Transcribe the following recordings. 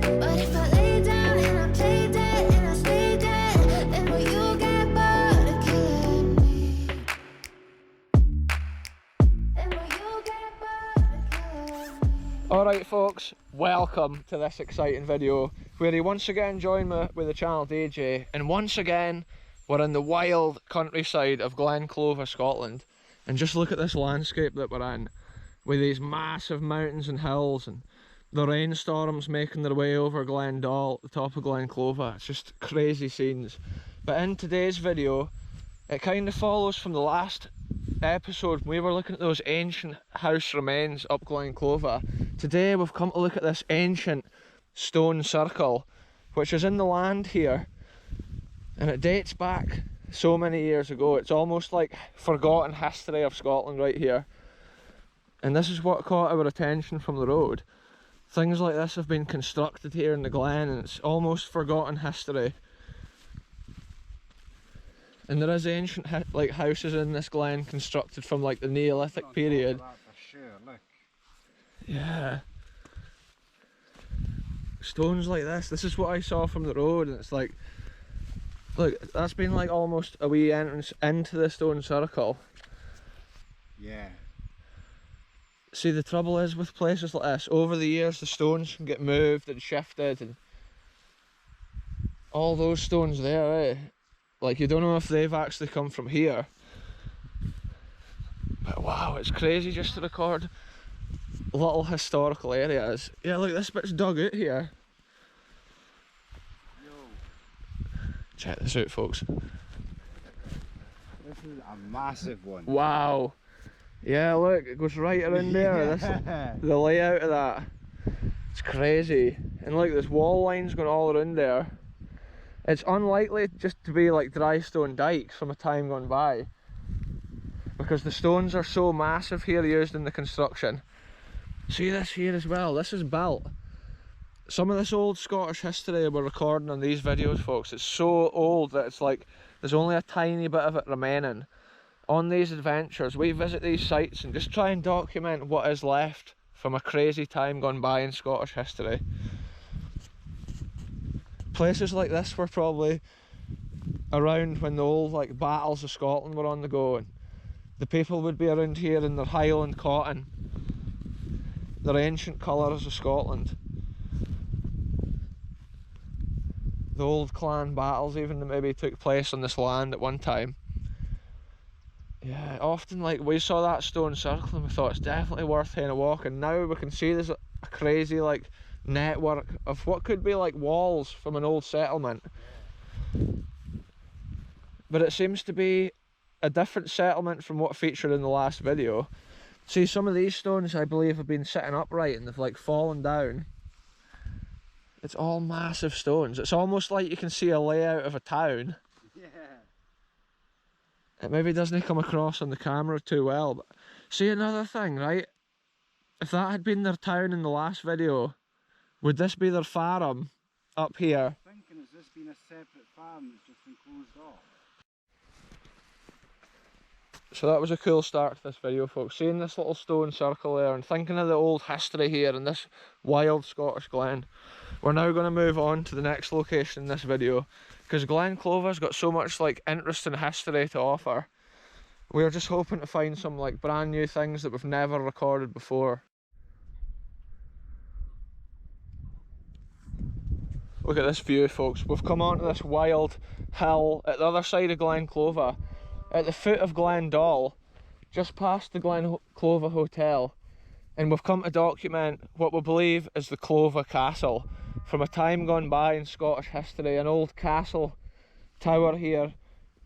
But if I lay down and I play dead and I stay dead, then will you get bored of killing me? Then will you get bored of killing me? Alright folks, welcome to this exciting video where you once again join me with the channel DJ, and once again we're in the wild countryside of Glen Clova, Scotland. And just look at this landscape that we're in, with these massive mountains and hills and the rainstorms making their way over Glen Dal at the top of Glen Clova. It's just crazy scenes. But in today's video, it kind of follows from the last episode. We were looking at those ancient house remains up Glen Clova. Today we've come to look at this ancient stone circle which is in the land here, and it dates back so many years ago. It's almost like forgotten history of Scotland right here, and this is what caught our attention from the road. Things like this have been constructed here in the glen, and it's almost forgotten history. And there is ancient like houses in this glen constructed from like the Neolithic period. Yeah. Stones like this is what I saw from the road, and it's like, look, that's been like almost a wee entrance into the stone circle. Yeah. See, the trouble is with places like this, over the years the stones can get moved and shifted, and all those stones there, eh? Like, you don't know if they've actually come from here. But wow, it's crazy just to record little historical areas. Yeah, look, this bit's dug out here. Yo. Check this out, folks. This is a massive one. Wow. Yeah, look, it goes right around there. Yeah. The layout of that. It's crazy. And look, there's wall lines going all around there. It's unlikely just to be like dry stone dikes from a time gone by, because the stones are so massive here used in the construction. See this here as well, this is built. Some of this old Scottish history we're recording on these videos, folks, it's so old that it's like there's only a tiny bit of it remaining. On these adventures we visit these sites and just try and document what is left from a crazy time gone by in Scottish history. Places like this were probably around when the old like battles of Scotland were on the go, and the people would be around here in their Highland cotton, their ancient colours of Scotland. The old clan battles even that maybe took place on this land at one time. Yeah, often like we saw that stone circle and we thought it's definitely worth taking a walk, and now we can see there's a crazy like network of what could be like walls from an old settlement. But it seems to be a different settlement from what featured in the last video. See, some of these stones I believe have been sitting upright and they've like fallen down. It's all massive stones. It's almost like you can see a layout of a town. Yeah. It maybe doesn't come across on the camera too well, but see, another thing, right? If that had been their town in the last video, would this be their farm up here? I'm thinking, has this been a separate farm that's just been closed off? So that was a cool start to this video, folks. Seeing this little stone circle there and thinking of the old history here in this wild Scottish glen. We're now going to move on to the next location in this video, because Glen Clova's got so much like interesting history to offer. We're just hoping to find some like brand new things that we've never recorded before. Look at this view, folks. We've come onto this wild hill at the other side of Glen Clova, at the foot of Glen Dal, just past the Glen Clova Hotel, and we've come to document what we believe is the Clova Castle from a time gone by in Scottish history. An old castle tower here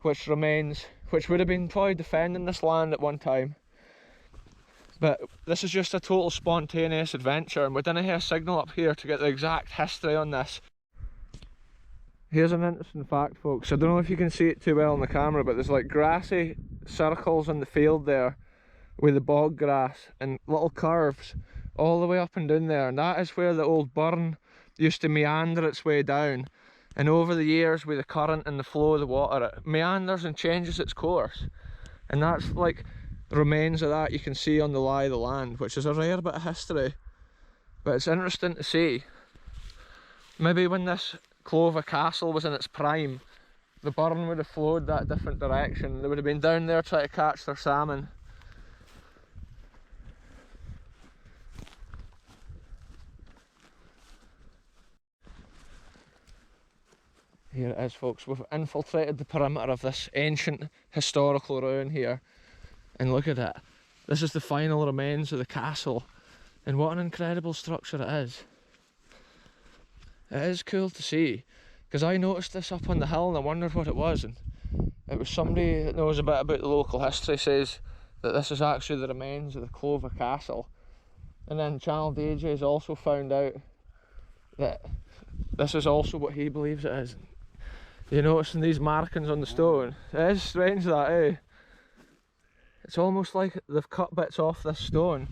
which remains, which would have been probably defending this land at one time. But this is just a total spontaneous adventure, and we didn't have a signal up here to get the exact history on this. Here's an interesting fact, folks. I don't know if you can see it too well on the camera, but there's like grassy circles in the field there with the bog grass and little curves all the way up and down there, and that is where the old burn used to meander its way down. And over the years, with the current and the flow of the water, it meanders and changes its course, and that's like remains of that you can see on the lie of the land, which is a rare bit of history, but it's interesting to see. Maybe when this Clover Castle was in its prime, the burn would have flowed that different direction. They would have been down there trying to catch their salmon. Here it is, folks. We've infiltrated the perimeter of this ancient historical ruin here. And look at it. This is the final remains of the castle. And what an incredible structure it is. It is cool to see. Because I noticed this up on the hill and I wondered what it was. And it was somebody that knows a bit about the local history says that this is actually the remains of the Clover Castle. And then Channel DJ has also found out that this is also what he believes it is. You're noticing these markings on the stone. It is strange that, eh? It's almost like they've cut bits off this stone.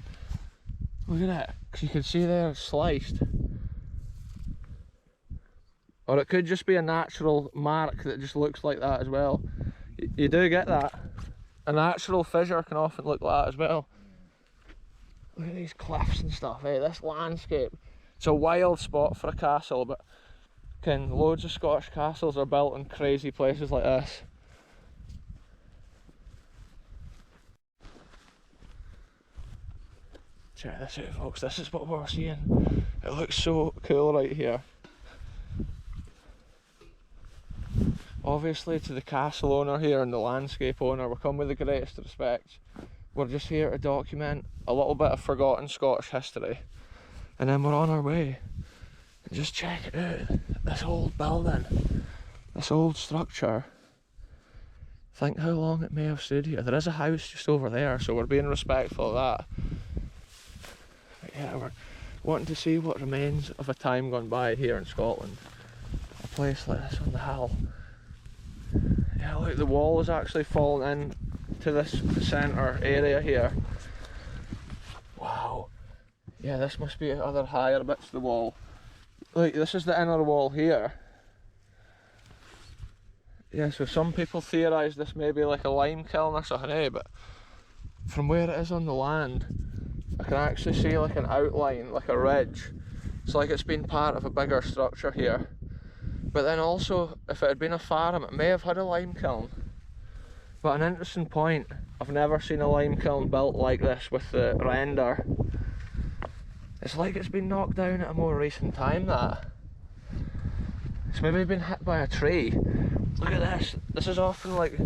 Look at it, because you can see there it's sliced. Or it could just be a natural mark that just looks like that as well. You do get that. A natural fissure can often look like that as well. Look at these cliffs and stuff, eh? This landscape. It's a wild spot for a castle, but loads of Scottish castles are built in crazy places like this. Check this out, folks. This is what we're seeing. It looks so cool right here. Obviously, to the castle owner here and the landscape owner, we come with the greatest respect. We're just here to document a little bit of forgotten Scottish history, and then we're on our way. And just check it out. This old building, this old structure. Think how long it may have stood here. There is a house just over there, so we're being respectful of that. But yeah, we're wanting to see what remains of a time gone by here in Scotland. A place like this on the hill. Yeah, look, the wall is actually fallen in to this centre area here. Wow. Yeah, this must be other higher bits of the wall. Look, this is the inner wall here. Yeah, so some people theorise this may be like a lime kiln or something, eh? But from where it is on the land, I can actually see like an outline, like a ridge. It's like it's been part of a bigger structure here. But then also, if it had been a farm, it may have had a lime kiln. But an interesting point, I've never seen a lime kiln built like this with the render. It's like it's been knocked down at a more recent time, that. It's maybe been hit by a tree. Look at this. This is often like,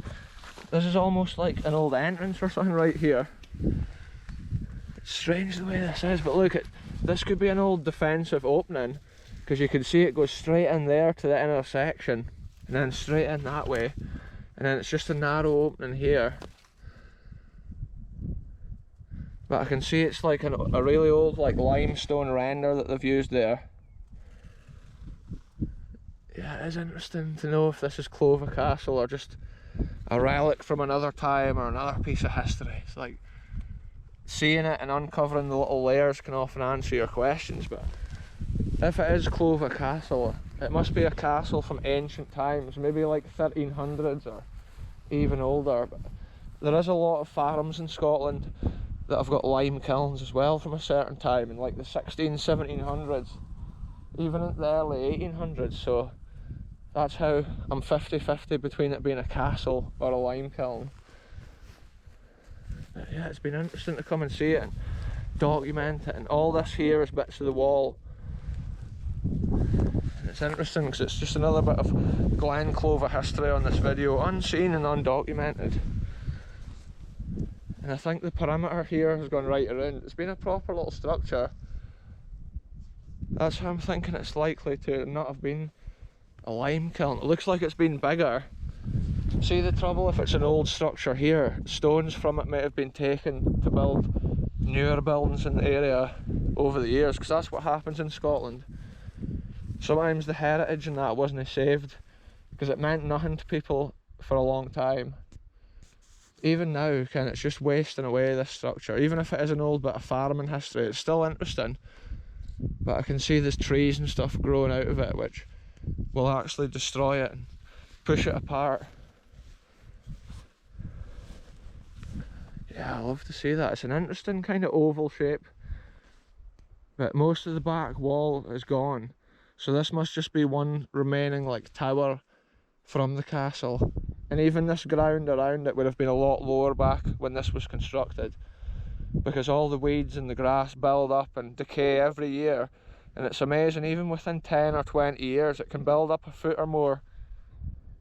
this is almost like an old entrance or something right here. It's strange the way this is, but look, this could be an old defensive opening, because you can see it goes straight in there to the intersection, and then straight in that way, and then it's just a narrow opening here. But I can see it's like a really old like limestone render that they've used there. Yeah, it is interesting to know if this is Clover Castle or just a relic from another time or another piece of history. It's like seeing it and uncovering the little layers can often answer your questions, but if it is Clover Castle, it must be a castle from ancient times, maybe like 1300s or even older. But there is a lot of farms in Scotland that have got lime kilns as well from a certain time in like the 1700s, even in the early 1800s, so that's how I'm 50-50 between it being a castle or a lime kiln. But yeah, it's been interesting to come and see it and document it, and all this here is bits of the wall. And it's interesting because it's just another bit of Glen Clova history on this video, unseen and undocumented. And I think the perimeter here has gone right around. It's been a proper little structure. That's how I'm thinking it's likely to not have been a lime kiln. It looks like it's been bigger. See the trouble if it's an old structure here, stones from it might have been taken to build newer buildings in the area over the years, because that's what happens in Scotland. Sometimes the heritage and that wasn't saved because it meant nothing to people for a long time. Even now, it's just wasting away, this structure. Even if it is an old bit of farming history, it's still interesting. But I can see there's trees and stuff growing out of it, which will actually destroy it and push it apart. Yeah, I love to see that. It's an interesting kind of oval shape. But most of the back wall is gone. So this must just be one remaining like tower from the castle. And even this ground around it would have been a lot lower back when this was constructed, because all the weeds and the grass build up and decay every year. And it's amazing, even within 10 or 20 years it can build up a foot or more.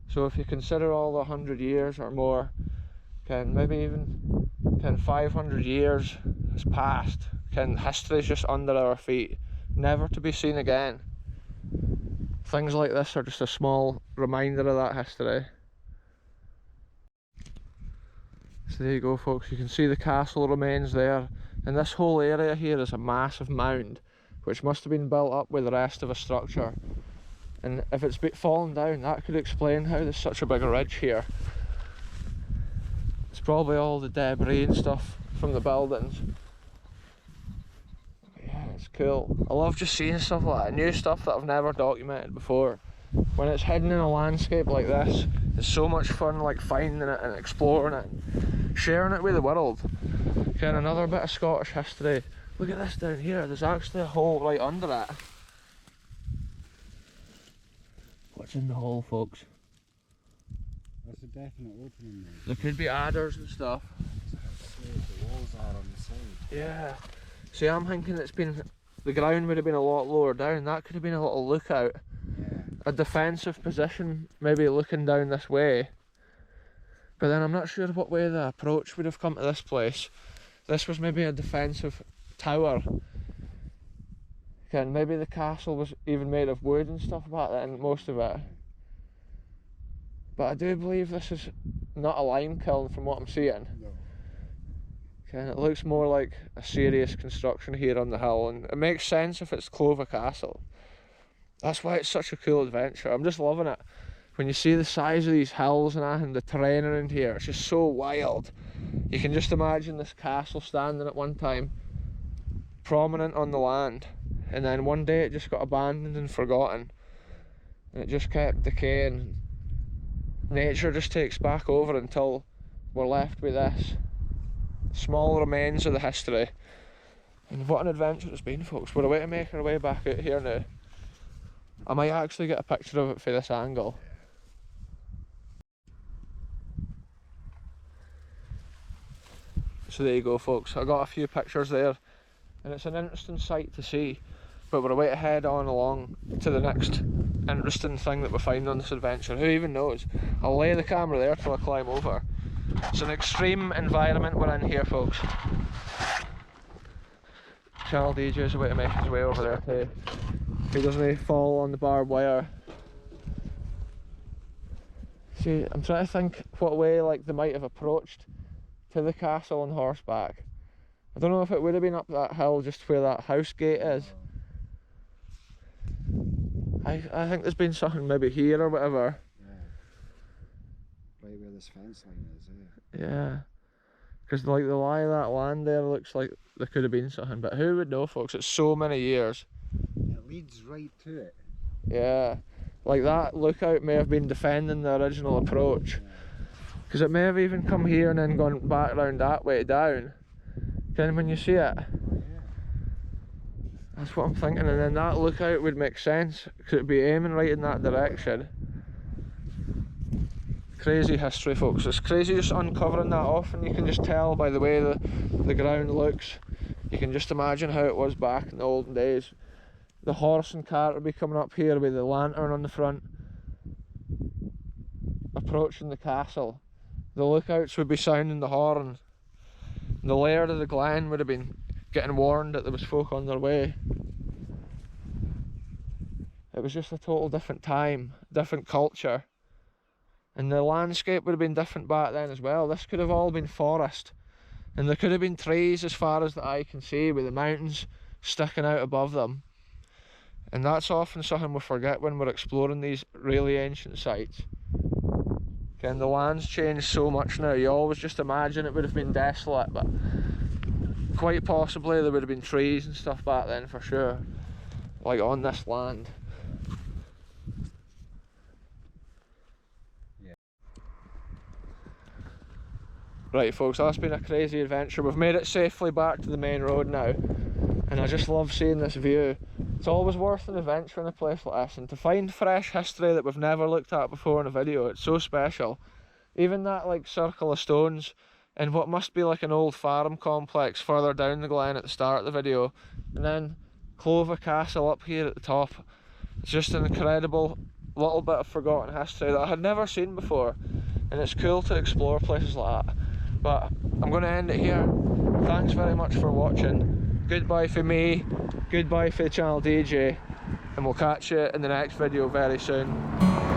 So if you consider all the 100 years or more, maybe even 500 years has passed, history's just under our feet, never to be seen again. Things like this are just a small reminder of that history. So there you go folks, you can see the castle remains there, and this whole area here is a massive mound which must have been built up with the rest of a structure. And if it's fallen down, that could explain how there's such a big ridge here. It's probably all the debris and stuff from the buildings. But yeah, it's cool. I love just seeing stuff like that, new stuff that I've never documented before. When it's hidden in a landscape like this, it's so much fun like finding it and exploring it and sharing it with the world. Another bit of Scottish history. Look at this down here, there's actually a hole right under it. What's in the hole, folks? There's a definite opening there. There could be adders and stuff. The walls are on the side. Yeah. See, I'm thinking the ground would have been a lot lower down. That could have been a little lookout. Yeah. A defensive position, maybe looking down this way. But then I'm not sure what way the approach would have come to this place. This was maybe a defensive tower. Maybe the castle was even made of wood and stuff back then, most of it. But I do believe this is not a lime kiln from what I'm seeing. No. It looks more like a serious construction here on the hill, and it makes sense if it's Clover Castle. That's why it's such a cool adventure. I'm just loving it. When you see the size of these hills and the terrain around here, it's just so wild. You can just imagine this castle standing at one time, prominent on the land. And then one day it just got abandoned and forgotten, and it just kept decaying. Nature just takes back over until we're left with this small remains of the history. And what an adventure it's been, folks. We're away to make our way back out here now. I might actually get a picture of it for this angle. So there you go folks, I got a few pictures there, and it's an interesting sight to see. But we're away to head on along to the next interesting thing that we find on this adventure. Who even knows? I'll lay the camera there till I climb over. It's an extreme environment we're in here, folks. Channel DJ's away to make his way over there too. He doesn't fall on the barbed wire. See, I'm trying to think what way they might have approached to the castle on horseback. I don't know if it would have been up that hill just where that house gate is. I think there's been something maybe here or whatever. Yeah. Right where this fence line is, eh? Yeah. Because the lie of that land there looks like there could have been something, but who would know, folks? It's so many years. It leads right to it. Yeah. Like that lookout may have been defending the original approach. Because it may have even come here and then gone back round that way down. Then when you see it, that's what I'm thinking, and then that lookout would make sense because it'd be aiming right in that direction. Crazy history, folks. It's crazy just uncovering that off, and you can just tell by the way the ground looks. You can just imagine how it was back in the olden days. The horse and cart would be coming up here with the lantern on the front, approaching the castle. The lookouts would be sounding the horn. The laird of the glen would have been getting warned that there was folk on their way. It was just a total different time, different culture. And the landscape would have been different back then as well. This could have all been forest. And there could have been trees as far as the eye can see, with the mountains sticking out above them. And that's often something we forget when we're exploring these really ancient sites. And the land's changed so much now, you always just imagine it would have been desolate, but quite possibly there would have been trees and stuff back then for sure, like on this land. Yeah. Right folks, that's been a crazy adventure. We've made it safely back to the main road now, and I just love seeing this view. It's always worth an adventure in a place like this, and to find fresh history that we've never looked at before in a video, it's so special. Even that like circle of stones and what must be like an old farm complex further down the glen at the start of the video, and then Clover Castle up here at the top. It's just an incredible little bit of forgotten history that I had never seen before, and it's cool to explore places like that. But I'm going to end it here. Thanks very much for watching. Goodbye for me, goodbye for the channel DJ, and we'll catch you in the next video very soon.